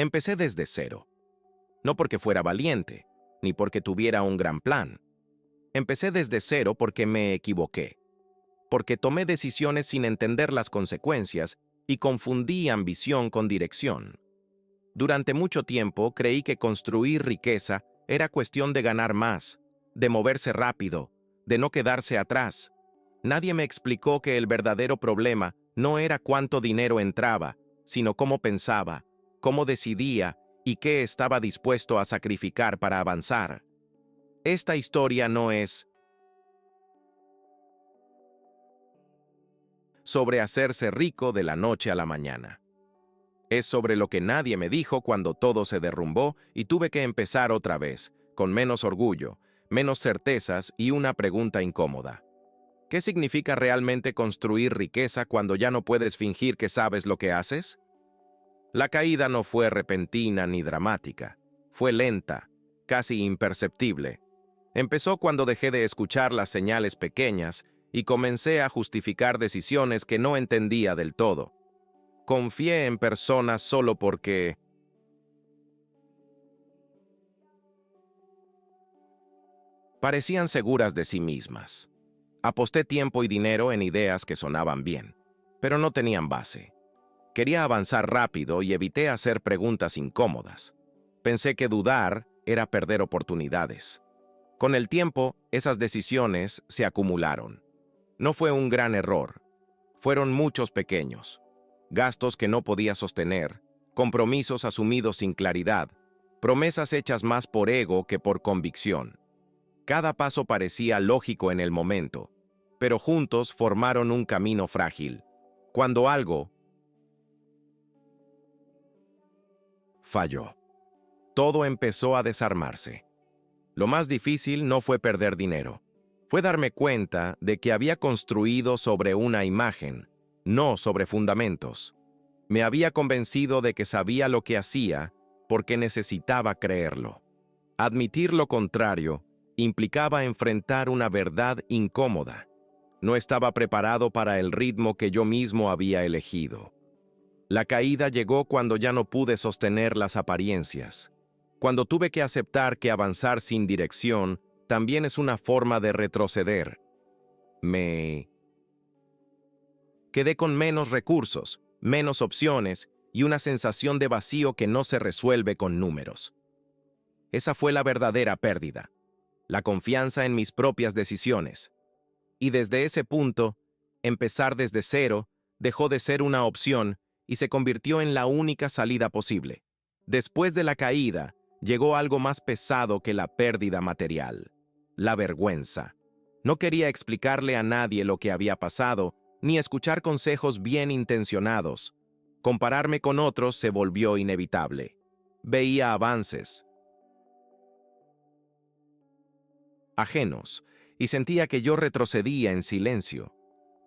Empecé desde cero. No porque fuera valiente, ni porque tuviera un gran plan. Empecé desde cero porque me equivoqué, porque tomé decisiones sin entender las consecuencias y confundí ambición con dirección. Durante mucho tiempo creí que construir riqueza era cuestión de ganar más, de moverse rápido, de no quedarse atrás. Nadie me explicó que el verdadero problema no era cuánto dinero entraba, sino cómo pensaba, cómo decidía y qué estaba dispuesto a sacrificar para avanzar. Esta historia no es sobre hacerse rico de la noche a la mañana. Es sobre lo que nadie me dijo cuando todo se derrumbó y tuve que empezar otra vez, con menos orgullo, menos certezas y una pregunta incómoda. ¿Qué significa realmente construir riqueza cuando ya no puedes fingir que sabes lo que haces? La caída no fue repentina ni dramática. Fue lenta, casi imperceptible. Empezó cuando dejé de escuchar las señales pequeñas y comencé a justificar decisiones que no entendía del todo. Confié en personas solo porque parecían seguras de sí mismas. Aposté tiempo y dinero en ideas que sonaban bien, pero no tenían base. Quería avanzar rápido y evité hacer preguntas incómodas. Pensé que dudar era perder oportunidades. Con el tiempo, esas decisiones se acumularon. No fue un gran error. Fueron muchos pequeños. Gastos que no podía sostener, compromisos asumidos sin claridad, promesas hechas más por ego que por convicción. Cada paso parecía lógico en el momento, pero juntos formaron un camino frágil. Cuando algo falló, todo empezó a desarmarse. Lo más difícil no fue perder dinero, fue darme cuenta de que había construido sobre una imagen, no sobre fundamentos. Me había convencido de que sabía lo que hacía porque necesitaba creerlo. Admitir lo contrario implicaba enfrentar una verdad incómoda. No estaba preparado para el ritmo que yo mismo había elegido. La caída llegó cuando ya no pude sostener las apariencias, cuando tuve que aceptar que avanzar sin dirección también es una forma de retroceder. Me quedé con menos recursos, menos opciones y una sensación de vacío que no se resuelve con números. Esa fue la verdadera pérdida, la confianza en mis propias decisiones. Y desde ese punto, empezar desde cero dejó de ser una opción y se convirtió en la única salida posible. Después de la caída, llegó algo más pesado que la pérdida material: la vergüenza. No quería explicarle a nadie lo que había pasado, ni escuchar consejos bien intencionados. Compararme con otros se volvió inevitable. Veía avances ajenos y sentía que yo retrocedía en silencio.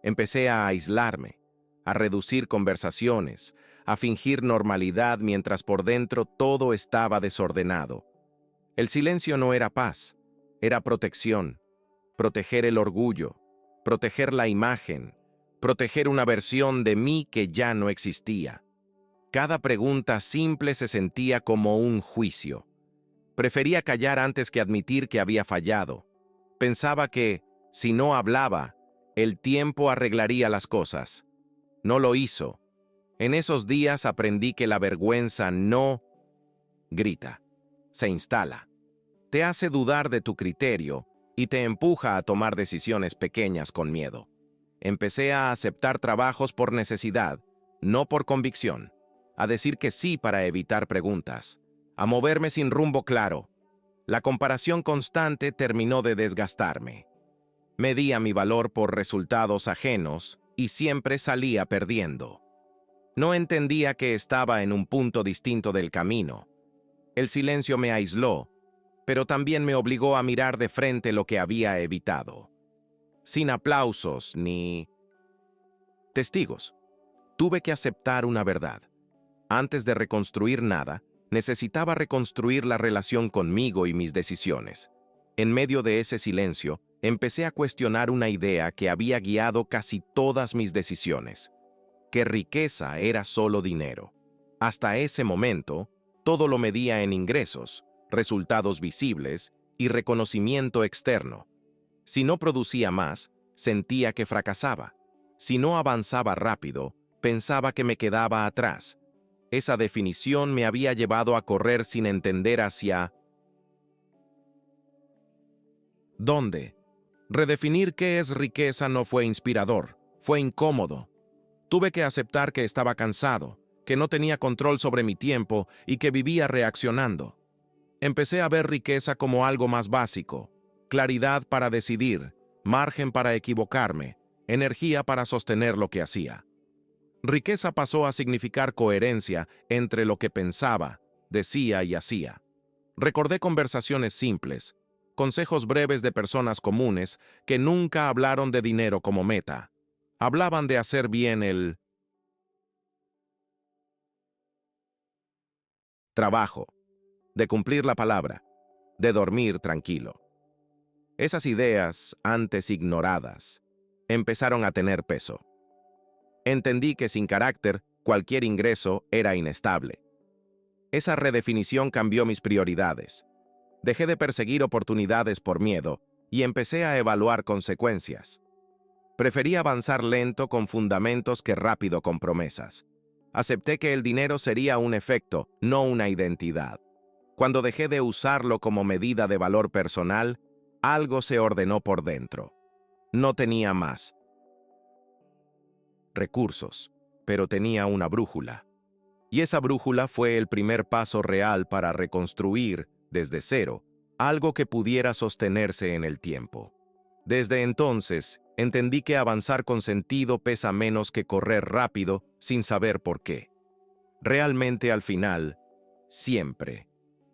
Empecé a aislarme, a reducir conversaciones, a fingir normalidad mientras por dentro todo estaba desordenado. El silencio no era paz, era protección. Proteger el orgullo, proteger la imagen, proteger una versión de mí que ya no existía. Cada pregunta simple se sentía como un juicio. Prefería callar antes que admitir que había fallado. Pensaba que, si no hablaba, el tiempo arreglaría las cosas. No lo hizo. En esos días aprendí que la vergüenza no grita, se instala. Te hace dudar de tu criterio y te empuja a tomar decisiones pequeñas con miedo. Empecé a aceptar trabajos por necesidad, no por convicción, a decir que sí para evitar preguntas, a moverme sin rumbo claro. La comparación constante terminó de desgastarme. Medía mi valor por resultados ajenos y siempre salía perdiendo. No entendía que estaba en un punto distinto del camino. El silencio me aisló, pero también me obligó a mirar de frente lo que había evitado. Sin aplausos ni testigos, tuve que aceptar una verdad. Antes de reconstruir nada, necesitaba reconstruir la relación conmigo y mis decisiones. En medio de ese silencio, empecé a cuestionar una idea que había guiado casi todas mis decisiones: que riqueza era solo dinero. Hasta ese momento, Todo lo medía en ingresos, resultados visibles y reconocimiento externo. Si no producía más, sentía que fracasaba. Si no avanzaba rápido, pensaba que me quedaba atrás. Esa definición me había llevado a correr sin entender hacia ¿dónde? Redefinir qué es riqueza no fue inspirador, fue incómodo. Tuve que aceptar que estaba cansado, que no tenía control sobre mi tiempo y que vivía reaccionando. Empecé a ver riqueza como algo más básico: claridad para decidir, margen para equivocarme, energía para sostener lo que hacía. Riqueza pasó a significar coherencia entre lo que pensaba, decía y hacía. Recordé conversaciones simples, consejos breves de personas comunes que nunca hablaron de dinero como meta. Hablaban de hacer bien el trabajo, de cumplir la palabra, de dormir tranquilo. Esas ideas, antes ignoradas, empezaron a tener peso. Entendí que sin carácter, cualquier ingreso era inestable. Esa redefinición cambió mis prioridades. Dejé de perseguir oportunidades por miedo y empecé a evaluar consecuencias. Preferí avanzar lento con fundamentos que rápido con promesas. Acepté que el dinero sería un efecto, no una identidad. Cuando dejé de usarlo como medida de valor personal, algo se ordenó por dentro. No tenía más recursos, pero tenía una brújula. Y esa brújula fue el primer paso real para reconstruir, desde cero, algo que pudiera sostenerse en el tiempo. Desde entonces, entendí que avanzar con sentido pesa menos que correr rápido sin saber por qué. Realmente, al final, siempre.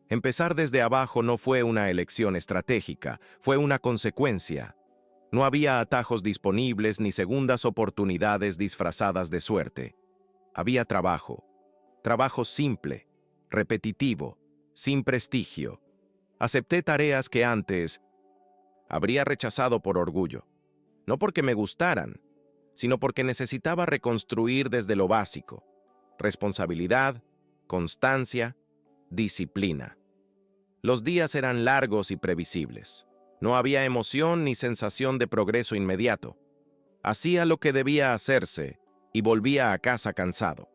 Empezar desde abajo no fue una elección estratégica, fue una consecuencia. No había atajos disponibles ni segundas oportunidades disfrazadas de suerte. Había trabajo. Trabajo simple, repetitivo, sin prestigio. Acepté tareas que antes habría rechazado por orgullo. No porque me gustaran, sino porque necesitaba reconstruir desde lo básico: responsabilidad, constancia, disciplina. Los días eran largos y previsibles. No había emoción ni sensación de progreso inmediato. Hacía lo que debía hacerse y volvía a casa cansado.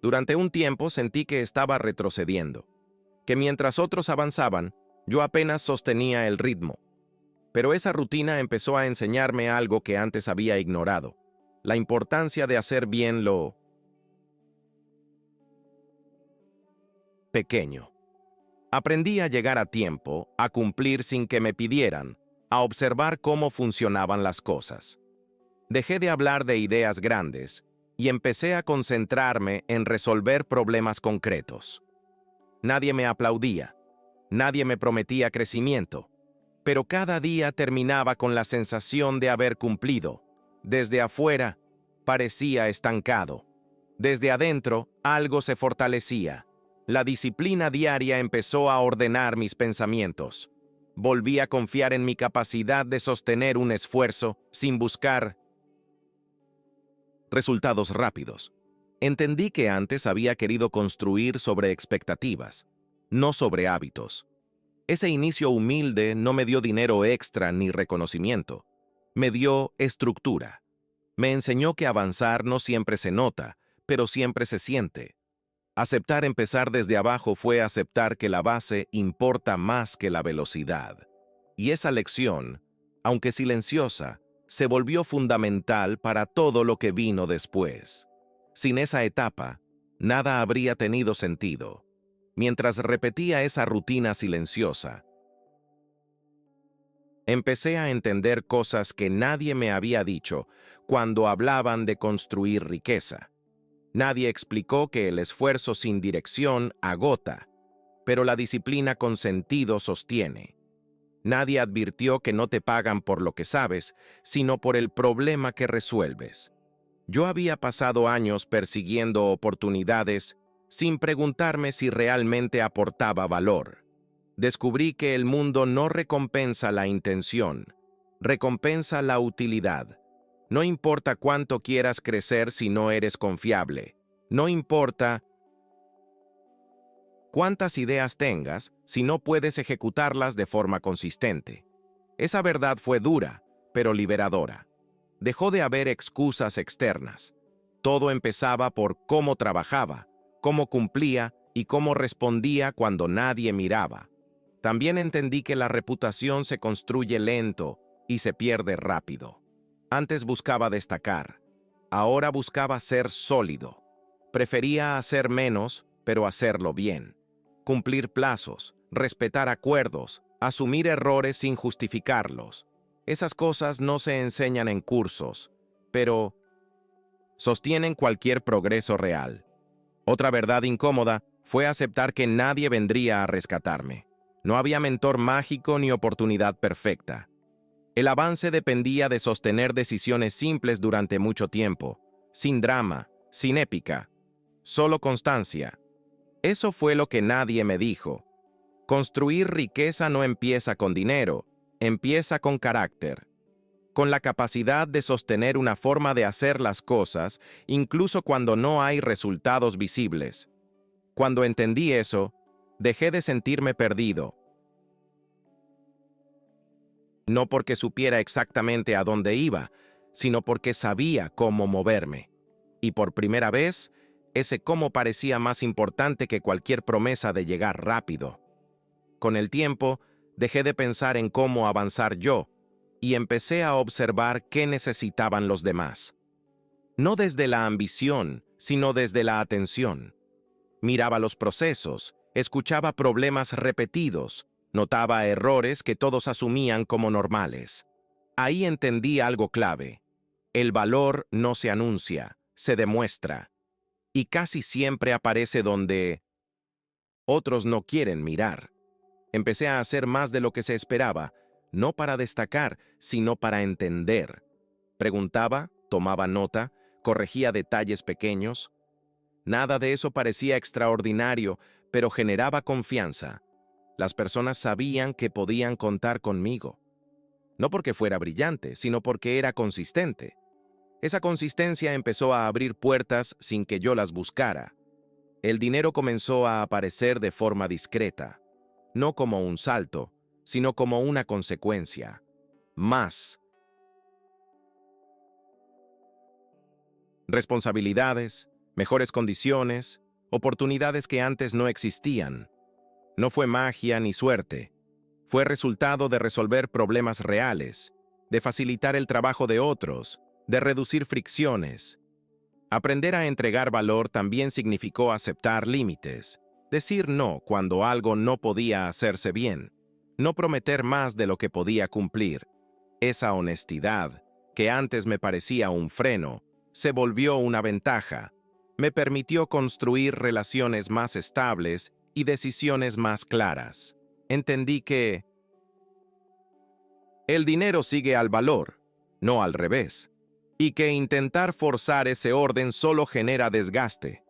Durante un tiempo sentí que estaba retrocediendo, que mientras otros avanzaban, yo apenas sostenía el ritmo. Pero esa rutina empezó a enseñarme algo que antes había ignorado: la importancia de hacer bien lo pequeño. Aprendí a llegar a tiempo, a cumplir sin que me pidieran, a observar cómo funcionaban las cosas. Dejé de hablar de ideas grandes y empecé a concentrarme en resolver problemas concretos. Nadie me aplaudía, nadie me prometía crecimiento, pero cada día terminaba con la sensación de haber cumplido. Desde afuera, parecía estancado. Desde adentro, algo se fortalecía. La disciplina diaria empezó a ordenar mis pensamientos. Volví a confiar en mi capacidad de sostener un esfuerzo sin buscar resultados rápidos. Entendí que antes había querido construir sobre expectativas, no sobre hábitos. Ese inicio humilde no me dio dinero extra ni reconocimiento. Me dio estructura. Me enseñó que avanzar no siempre se nota, pero siempre se siente. Aceptar empezar desde abajo fue aceptar que la base importa más que la velocidad. Y esa lección, aunque silenciosa, se volvió fundamental para todo lo que vino después. Sin esa etapa, nada habría tenido sentido. Mientras repetía esa rutina silenciosa, empecé a entender cosas que nadie me había dicho cuando hablaban de construir riqueza. Nadie explicó que el esfuerzo sin dirección agota, pero la disciplina con sentido sostiene. Nadie advirtió que no te pagan por lo que sabes, sino por el problema que resuelves. Yo había pasado años persiguiendo oportunidades sin preguntarme si realmente aportaba valor. Descubrí que el mundo no recompensa la intención, recompensa la utilidad. No importa cuánto quieras crecer si no eres confiable. No importa cuántas ideas tengas si no puedes ejecutarlas de forma consistente. Esa verdad fue dura, pero liberadora. Dejó de haber excusas externas. Todo empezaba por cómo trabajaba, cómo cumplía y cómo respondía cuando nadie miraba. También entendí que la reputación se construye lento y se pierde rápido. Antes buscaba destacar, ahora buscaba ser sólido. Prefería hacer menos, pero hacerlo bien. Cumplir plazos, respetar acuerdos, asumir errores sin justificarlos. Esas cosas no se enseñan en cursos, pero sostienen cualquier progreso real. Otra verdad incómoda fue aceptar que nadie vendría a rescatarme. No había mentor mágico ni oportunidad perfecta. El avance dependía de sostener decisiones simples durante mucho tiempo, sin drama, sin épica, solo constancia. Eso fue lo que nadie me dijo. Construir riqueza no empieza con dinero, empieza con carácter, con la capacidad de sostener una forma de hacer las cosas, incluso cuando no hay resultados visibles. Cuando entendí eso, dejé de sentirme perdido. No porque supiera exactamente a dónde iba, sino porque sabía cómo moverme. Y por primera vez, ese cómo parecía más importante que cualquier promesa de llegar rápido. Con el tiempo, dejé de pensar en cómo avanzar yo, y empecé a observar qué necesitaban los demás. No desde la ambición, sino desde la atención. Miraba los procesos, escuchaba problemas repetidos, notaba errores que todos asumían como normales. Ahí entendí algo clave. El valor no se anuncia, se demuestra. Y casi siempre aparece donde otros no quieren mirar. Empecé a hacer más de lo que se esperaba, no para destacar, sino para entender. Preguntaba, tomaba nota, corregía detalles pequeños. Nada de eso parecía extraordinario, pero generaba confianza. Las personas sabían que podían contar conmigo. No porque fuera brillante, sino porque era consistente. Esa consistencia empezó a abrir puertas sin que yo las buscara. El dinero comenzó a aparecer de forma discreta, no como un salto, sino como una consecuencia. Más responsabilidades, mejores condiciones, oportunidades que antes no existían. No fue magia ni suerte. Fue resultado de resolver problemas reales, de facilitar el trabajo de otros, de reducir fricciones. Aprender a entregar valor también significó aceptar límites, decir no cuando algo no podía hacerse bien, no prometer más de lo que podía cumplir. Esa honestidad, que antes me parecía un freno, se volvió una ventaja. Me permitió construir relaciones más estables y decisiones más claras. Entendí que el dinero sigue al valor, no al revés, y que intentar forzar ese orden solo genera desgaste.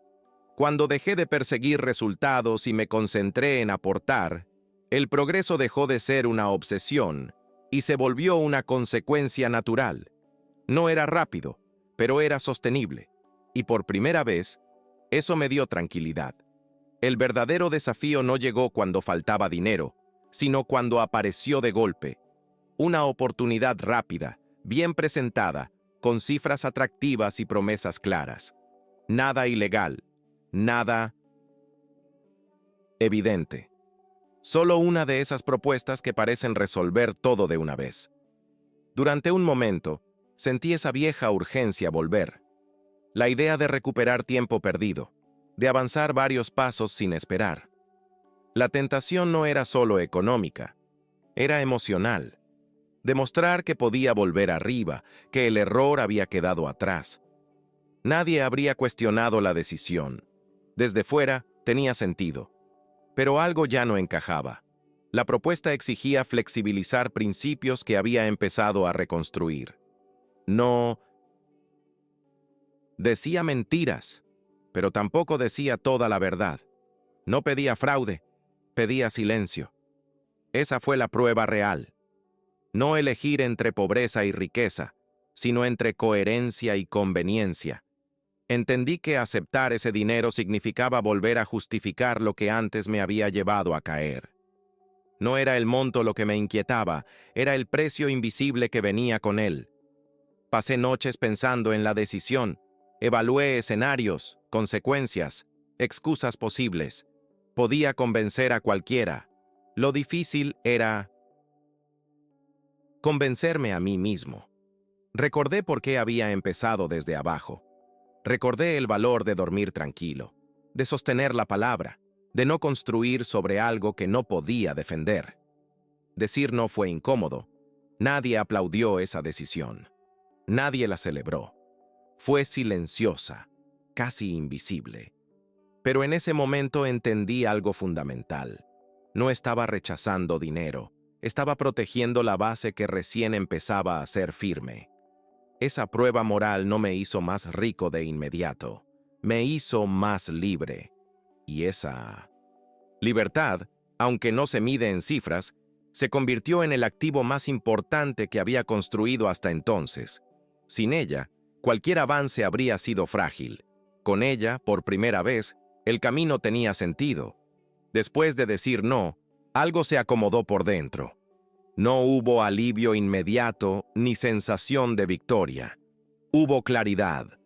Cuando dejé de perseguir resultados y me concentré en aportar, el progreso dejó de ser una obsesión y se volvió una consecuencia natural. No era rápido, pero era sostenible, y por primera vez, eso me dio tranquilidad. El verdadero desafío no llegó cuando faltaba dinero, sino cuando apareció de golpe. Una oportunidad rápida, bien presentada, con cifras atractivas y promesas claras. Nada ilegal, nada evidente. Solo una de esas propuestas que parecen resolver todo de una vez. Durante un momento, sentí esa vieja urgencia volver. La idea de recuperar tiempo perdido, de avanzar varios pasos sin esperar. La tentación no era solo económica, era emocional. Demostrar que podía volver arriba, que el error había quedado atrás. Nadie habría cuestionado la decisión. Desde fuera, tenía sentido. Pero algo ya no encajaba. La propuesta exigía flexibilizar principios que había empezado a reconstruir. No decía mentiras, pero tampoco decía toda la verdad. No pedía fraude, pedía silencio. Esa fue la prueba real. No elegir entre pobreza y riqueza, sino entre coherencia y conveniencia. Entendí que aceptar ese dinero significaba volver a justificar lo que antes me había llevado a caer. No era el monto lo que me inquietaba, era el precio invisible que venía con él. Pasé noches pensando en la decisión, evalué escenarios, consecuencias, excusas posibles. Podía convencer a cualquiera. Lo difícil era convencerme a mí mismo. Recordé por qué había empezado desde abajo. Recordé el valor de dormir tranquilo, de sostener la palabra, de no construir sobre algo que no podía defender. Decir no fue incómodo. Nadie aplaudió esa decisión. Nadie la celebró. Fue silenciosa, casi invisible. Pero en ese momento entendí algo fundamental. No estaba rechazando dinero, estaba protegiendo la base que recién empezaba a ser firme. Esa prueba moral no me hizo más rico de inmediato, me hizo más libre. Y esa libertad, aunque no se mide en cifras, se convirtió en el activo más importante que había construido hasta entonces. Sin ella, cualquier avance habría sido frágil. Con ella, por primera vez, el camino tenía sentido. Después de decir no, algo se acomodó por dentro. No hubo alivio inmediato ni sensación de victoria. Hubo claridad.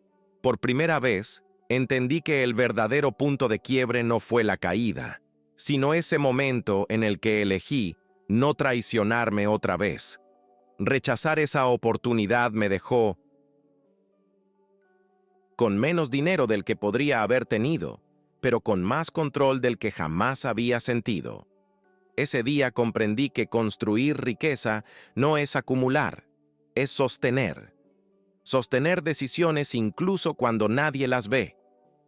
Por primera vez, entendí que el verdadero punto de quiebre no fue la caída, sino ese momento en el que elegí no traicionarme otra vez. Rechazar esa oportunidad me dejó con menos dinero del que podría haber tenido, pero con más control del que jamás había sentido. Ese día comprendí que construir riqueza no es acumular, es sostener. Sostener decisiones incluso cuando nadie las ve.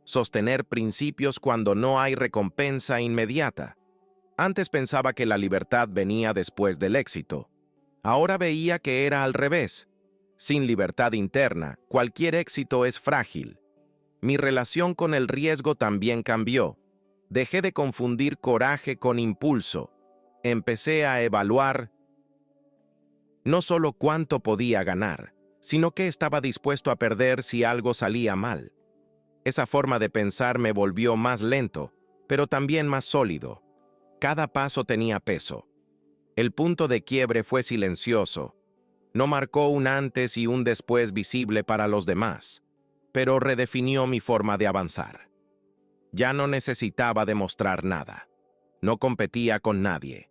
Sostener principios cuando no hay recompensa inmediata. Antes pensaba que la libertad venía después del éxito. Ahora veía que era al revés. Sin libertad interna, cualquier éxito es frágil. Mi relación con el riesgo también cambió. Dejé de confundir coraje con impulso. Empecé a evaluar no solo cuánto podía ganar, sino qué estaba dispuesto a perder si algo salía mal. Esa forma de pensar me volvió más lento, pero también más sólido. Cada paso tenía peso. El punto de quiebre fue silencioso. No marcó un antes y un después visible para los demás, pero redefinió mi forma de avanzar. Ya no necesitaba demostrar nada. No competía con nadie.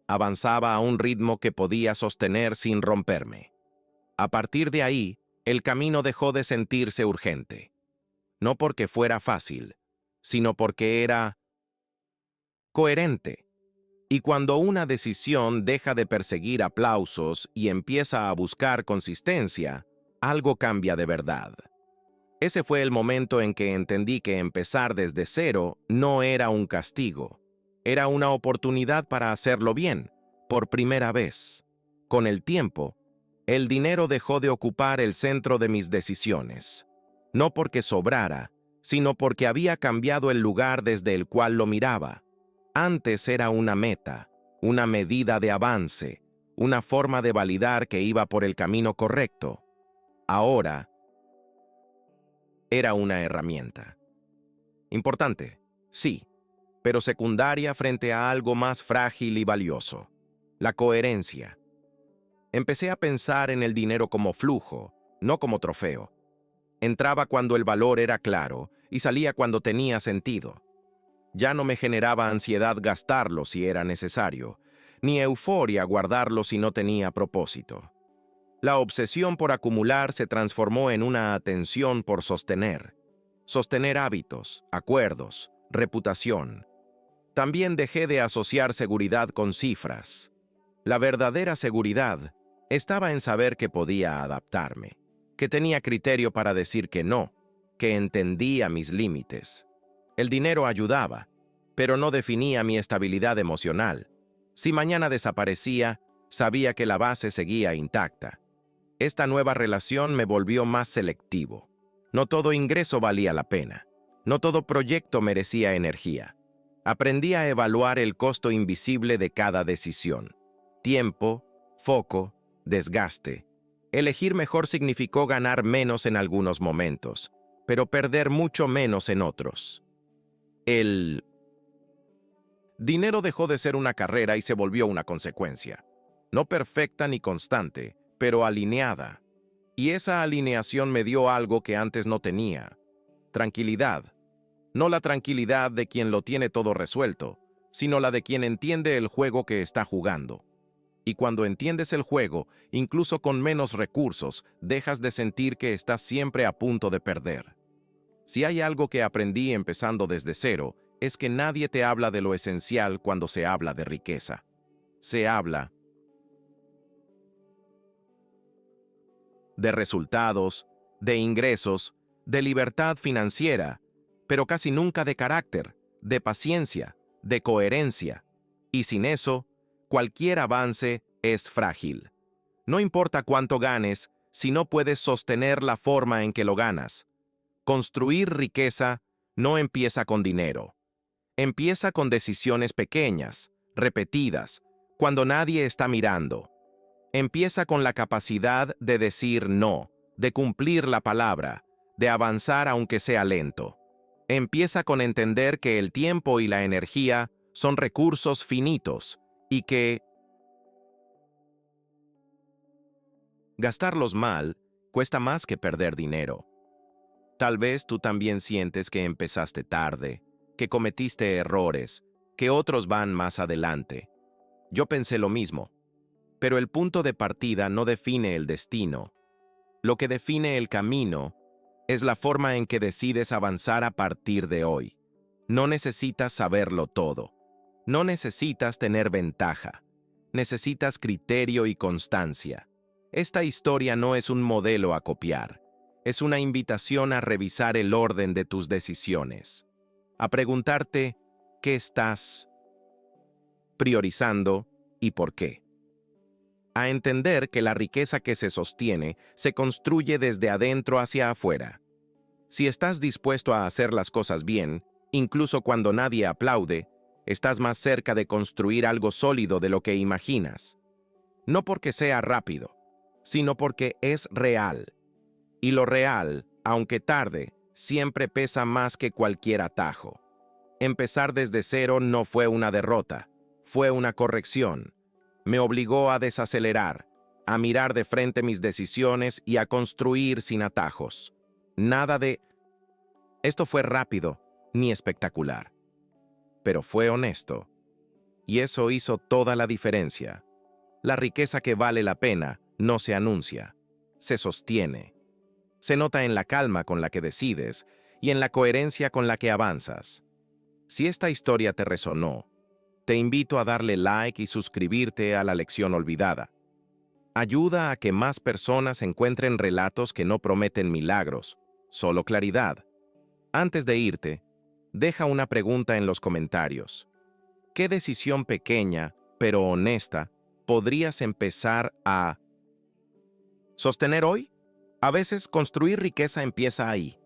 Avanzaba a un ritmo que podía sostener sin romperme. A partir de ahí, el camino dejó de sentirse urgente. No porque fuera fácil, sino porque era coherente. Y cuando una decisión deja de perseguir aplausos y empieza a buscar consistencia, algo cambia de verdad. Ese fue el momento en que entendí que empezar desde cero no era un castigo. Era una oportunidad para hacerlo bien, por primera vez. Con el tiempo, el dinero dejó de ocupar el centro de mis decisiones. No porque sobrara, sino porque había cambiado el lugar desde el cual lo miraba. Antes era una meta, una medida de avance, una forma de validar que iba por el camino correcto. Ahora era una herramienta. Importante, sí, pero secundaria frente a algo más frágil y valioso: la coherencia. Empecé a pensar en el dinero como flujo, no como trofeo. Entraba cuando el valor era claro y salía cuando tenía sentido. Ya no me generaba ansiedad gastarlo si era necesario, ni euforia guardarlo si no tenía propósito. La obsesión por acumular se transformó en una atención por sostener. Sostener hábitos, acuerdos, reputación. También dejé de asociar seguridad con cifras. La verdadera seguridad estaba en saber que podía adaptarme, que tenía criterio para decir que no, que entendía mis límites. El dinero ayudaba, pero no definía mi estabilidad emocional. Si mañana desaparecía, sabía que la base seguía intacta. Esta nueva relación me volvió más selectivo. No todo ingreso valía la pena. No todo proyecto merecía energía. Aprendí a evaluar el costo invisible de cada decisión. Tiempo, foco, desgaste. Elegir mejor significó ganar menos en algunos momentos, pero perder mucho menos en otros. El dinero dejó de ser una carrera y se volvió una consecuencia. No perfecta ni constante, pero alineada. Y esa alineación me dio algo que antes no tenía: tranquilidad. No la tranquilidad de quien lo tiene todo resuelto, sino la de quien entiende el juego que está jugando. Y cuando entiendes el juego, incluso con menos recursos, dejas de sentir que estás siempre a punto de perder. Si hay algo que aprendí empezando desde cero, es que nadie te habla de lo esencial cuando se habla de riqueza. Se habla de resultados, de ingresos, de libertad financiera, pero casi nunca de carácter, de paciencia, de coherencia. Y sin eso, cualquier avance es frágil. No importa cuánto ganes, si no puedes sostener la forma en que lo ganas. Construir riqueza no empieza con dinero. Empieza con decisiones pequeñas, repetidas, cuando nadie está mirando. Empieza con la capacidad de decir no, de cumplir la palabra, de avanzar aunque sea lento. Empieza con entender que el tiempo y la energía son recursos finitos y que gastarlos mal cuesta más que perder dinero. Tal vez tú también sientes que empezaste tarde, que cometiste errores, que otros van más adelante. Yo pensé lo mismo, pero el punto de partida no define el destino. Lo que define el camino es la forma en que decides avanzar a partir de hoy. No necesitas saberlo todo. No necesitas tener ventaja. Necesitas criterio y constancia. Esta historia no es un modelo a copiar. Es una invitación a revisar el orden de tus decisiones. A preguntarte qué estás priorizando y por qué. A entender que la riqueza que se sostiene se construye desde adentro hacia afuera. Si estás dispuesto a hacer las cosas bien, incluso cuando nadie aplaude, estás más cerca de construir algo sólido de lo que imaginas. No porque sea rápido, sino porque es real. Y lo real, aunque tarde, siempre pesa más que cualquier atajo. Empezar desde cero no fue una derrota, fue una corrección. Me obligó a desacelerar, a mirar de frente mis decisiones y a construir sin atajos. Nada de esto fue rápido ni espectacular, pero fue honesto. Y eso hizo toda la diferencia. La riqueza que vale la pena no se anuncia, se sostiene. Se nota en la calma con la que decides y en la coherencia con la que avanzas. Si esta historia te resonó, te invito a darle like y suscribirte a La Lección Olvidada. Ayuda a que más personas encuentren relatos que no prometen milagros, solo claridad. Antes de irte, deja una pregunta en los comentarios. ¿Qué decisión pequeña, pero honesta, podrías empezar a sostener hoy? A veces construir riqueza empieza ahí,